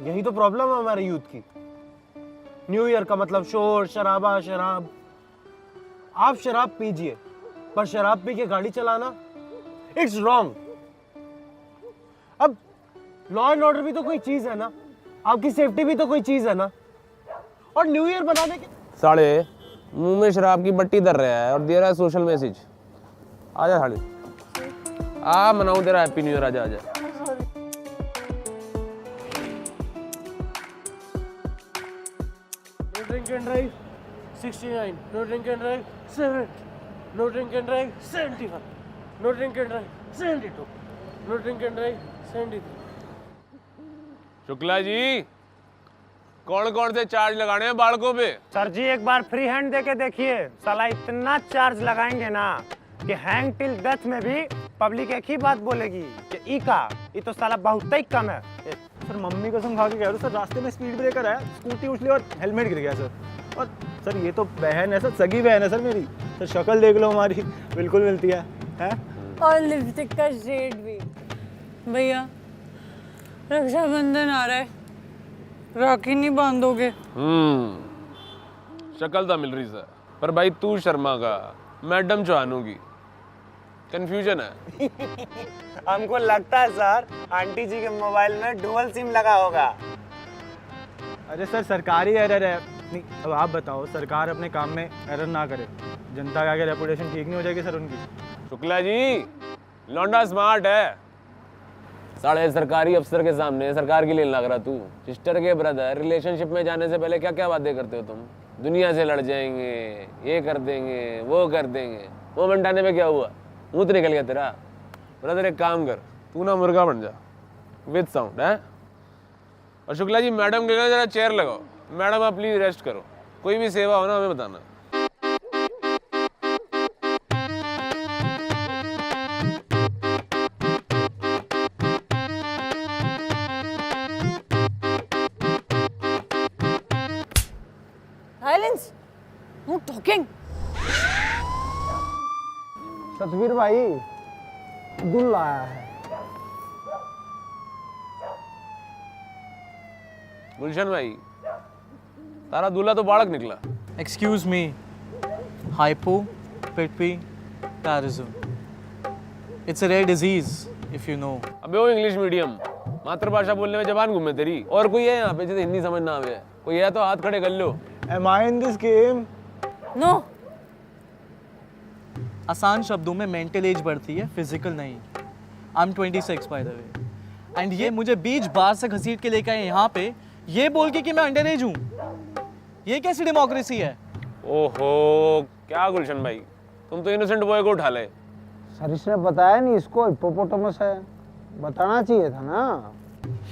यही तो प्रॉब्लम है हमारे यूथ की। न्यू ईयर का मतलब शोर शराबा शराब। आप शराब पीजिए, पर शराब पी के गाड़ी चलाना इट्स रॉन्ग। अब लॉ एंड ऑर्डर भी तो कोई चीज है ना, आपकी सेफ्टी भी तो कोई चीज है ना। और न्यू ईयर बनाने के साले मुंह में शराब की बट्टी धर रहा है और दे रहा है सोशल मैसेज। आजा साले, आ मनाऊं तेरा हैप्पी न्यू ईयर। आजा आजा। No drink and drive 69, no drink and drive 70, no drink and drive 71, no drink and drive 72, no drink and drive 73। Shukla ji, कौन कौन से चार्ज लगाने हैं बालकों पे? सर जी एक बार फ्री हैंड देके देखिए, साला इतना चार्ज लगाएंगे ना कि हैंग टिल डेथ में भी पब्लिक एक ही बात बोलेगी कि ई का, ये तो साला बहुत ही कम है। सर मम्मी कसम खा के कह रहा हूँ सर, रास्ते में स्पीड ब्रेकर है, स्कूटी उछली और हेलमेट गिर गया सर। और सर ये तो बहन है सर, सगी बहन है सर मेरी। सर शक्ल देख लो हमारी, बिल्कुल मिलती है, हैं? और लिपस्टिक का शेड भी। भैया रक्षाबंधन आ रहा है, राखी नहीं बांधोगे? शक्ल तो मिल रही सर, पर भाई तू शर्मा का, मैडम चौहानों की कंफ्यूजन है। हमको लगता है सर आंटी जी के मोबाइल में डुअल सिम लगा होगा। अरे सर सरकारी एरर है। नहीं अब आप बताओ, सरकार अपने काम में एरर ना करे, जनता का आगे रेपुटेशन ठीक नहीं हो जाएगी सर उनकी? शुक्ला जी, लौंडा स्मार्ट है। साढ़े सरकारी अफसर के सामने सरकार की लेन लग रहा तू। सिस्टर के ब्रदर रिलेशनशिप में जाने से पहले क्या क्या बातें करते हो तुम? दुनिया से लड़ जाएंगे, ये कर देंगे, वो कर देंगे। वो मंटाने में क्या हुआ? मुंह तो निकल गया तेरा। ब्रदर एक काम कर, तू ना मुर्गा बन जा विद साउंड है। और शुक्ला जी मैडम के जरा चेयर लगाओ। मैडम आप प्लीज रेस्ट करो, कोई भी सेवा हो ना हमें बताना। Silence, know talking. सतवीर भाई दूल्हा आया है। गुलशन भाई, तारा दूल्हा तो बालक निकला। Excuse me, hypopituitarism. It's a rare disease, if you know. अबे वो इंग्लिश मीडियम, मातृभाषा बोलने में जबान घूमे तेरी। और कोई है यहाँ पे जिसे हिंदी समझ ना आवे? कोई है तो हाथ खड़े कर लो। Am I in this game? No. आसान शब्दों में मेंटल एज बढ़ती है, फिजिकल नहीं। I'm 26 by the way. And ये मुझे बीच बार से घसीट के लेकर आए यहाँ पे, ये बोल के कि मैं अंडर एज हूँ। ये कैसी डेमोक्रेसी है? ओहो, क्या गुलशन भाई, तुम तो इनोसेंट बॉय को उठा ले। सर इसने बताया नहीं इसको हिप्पोपोटामस है, बताना चाहिए था ना।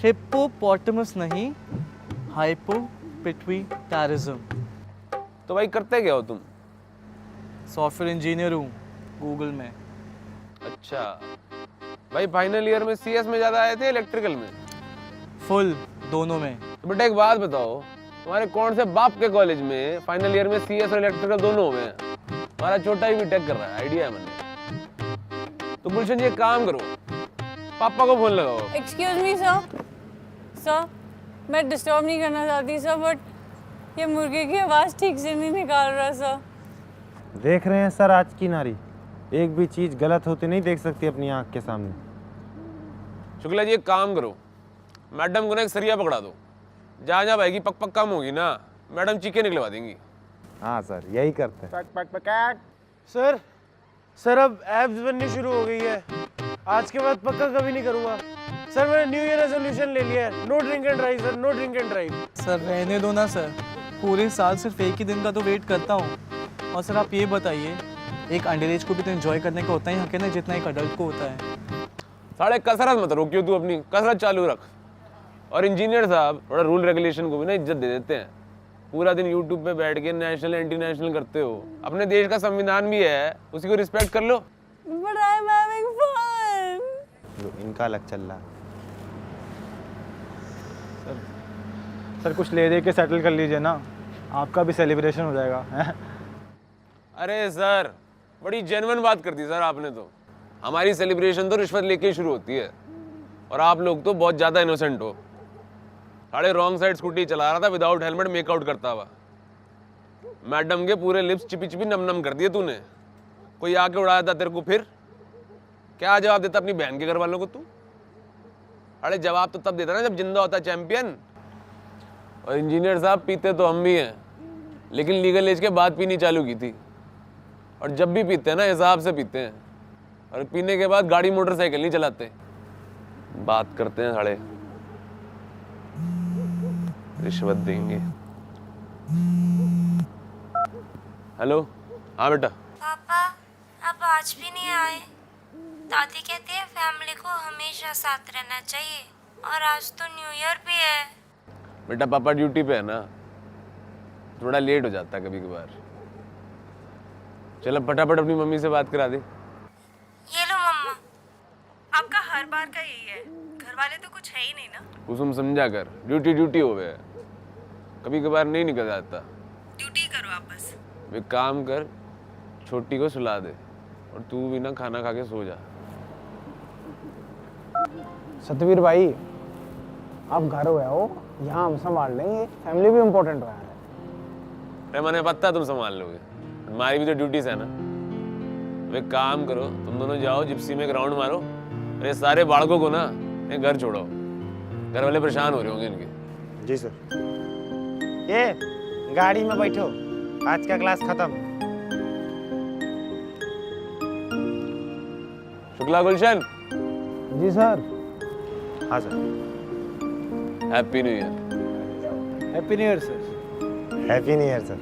हिप्पोपोटामस नहीं, हाइपोपिट्यूटारिज्म। तो भाई करते क्या हो तुम? सॉफ्टवेयर इंजीनियर हूँ गूगल में। अच्छा भाई, फाइनल ईयर में सीएस में ज्यादा आए थे इलेक्ट्रिकल में? फुल दोनों में। तो बेटा एक बात बताओ, तुम्हारे कौन से बाप के कॉलेज में फाइनल ईयर में सीएस और इलेक्ट्रिकल दोनों में? हमारा छोटा ही बीटेक कर रहा है, आइडिया है मैंने। तो गुलशन जी एक काम करो, पापा को फोन लगाओ। एक्सक्यूज मी सर, सर मैं डिस्टर्ब नहीं करना चाहती सर, बट ये मुर्गे की आवाज़ ठीक से नहीं निकाल रहा सर। देख रहे हैं सर, आज की नारी एक भी चीज गलत होती नहीं देख सकती अपनी आंख के सामने। शुक्ला जी एक काम करो, मैडम को ना एक सरिया पकड़ा दो। जहाँ जहाँ भाई की पक पक कम होगी ना, मैडम चीखे निकलवा देंगी। हाँ सर यही करते हैं। सर सर अब एब्स बननी शुरू हो गई है, आज के बाद पक्का कभी नहीं करूँगा। सर मैंने न्यू ईयर रेजोल्यूशन ले लिया है, no drink and drive sir, no drink and drive. Sir रहने दो ना सर, पूरे साल सिर्फ एक ही दिन का तो वेट करता हूँ। और सर आप ये बताइए, एक अंडर एज को भी तो एंजॉय करने का उतना ही हक है ना जितना एक अडल्ट को होता है। साढ़े कसरत मत रोकियो, तू अपनी कसरत चालू रख। और इंजीनियर साहब थोड़ा रूल रेगुलेशन को भी ना इज्जत दे देते हैं। पूरा दिन यूट्यूब पे बैठ के नेशनल एंटी नेशनल करते हो। अपने देश का संविधान भी है, उसी को रिस्पेक्ट कर लो। But I'm having fun. इनका अलग चल रहा है। सर कुछ ले दे के सेटल कर लीजिए ना, आपका भी सेलिब्रेशन हो जाएगा। अरे सर, बड़ी जेन्युइन बात कर दी सर आपने तो। हमारी सेलिब्रेशन तो रिश्वत लेके ही शुरू होती है, और आप लोग तो बहुत ज़्यादा इनोसेंट हो। साढ़े रॉन्ग साइड स्कूटी चला रहा था विदाउट हेलमेट मेकआउट करता हुआ। मैडम के पूरे लिप्स चिपी चिपी नम नम कर दिए तूने। कोई आके उड़ाया था तेरे को, फिर क्या जवाब देता अपनी बहन के घर वालों को तू? अरे जवाब तो तब देता ना जब जिंदा होता चैंपियन। और इंजीनियर साहब पीते तो हम भी हैं, लेकिन लीगल एज के बाद पीनी चालू की थी। और जब भी पीते हैं ना हिसाब से पीते हैं, और पीने के बाद गाड़ी मोटरसाइकिल नहीं चलाते। बात करते हैं साले रिश्वत देंगे। हेलो, हाँ बेटा। पापा आप आज भी नहीं आए। दादी कहती है फैमिली को हमेशा साथ रहना चाहिए, और आज तो न्यू ईयर भी है। बेटा पापा ड्यूटी पे है ना, थोड़ा लेट हो जाता है कभी कभार। चल फटाफट अपनी मम्मी से बात करा दे। ये लो मम्मा। आपका हर बार का यही है, घर वाले तो कुछ है ही नहीं ना। कुसुम समझा कर, ड्यूटी ड्यूटी हो गया, कभी कभार नहीं निकल जाता। ड्यूटी करो आप बस। वे काम कर, छोटी को सुला दे और तू भी ना खाना खा के सो जा। सतवीर भाई, आप घर हो आओ, यहाँ हम संभाल लेंगे, फैमिली भी इम्पोर्टेंट है। अरे मैंने पता तुम संभाल लोगे, हमारी भी तो ड्यूटीज है ना। वे काम करो, तुम दोनों जाओ जिप्सी में एक राउंड मारो, अरे सारे बालकों को ना एक घर छोड़ो, घर वाले परेशान हो रहे होंगे इनके। जी सर। ये गाड़ी में बैठो, आज का क्लास खत्म। शुक्ला गुलशन। जी सर। हाँ sir. Happy new year. Happy new year sir. Happy new year sir.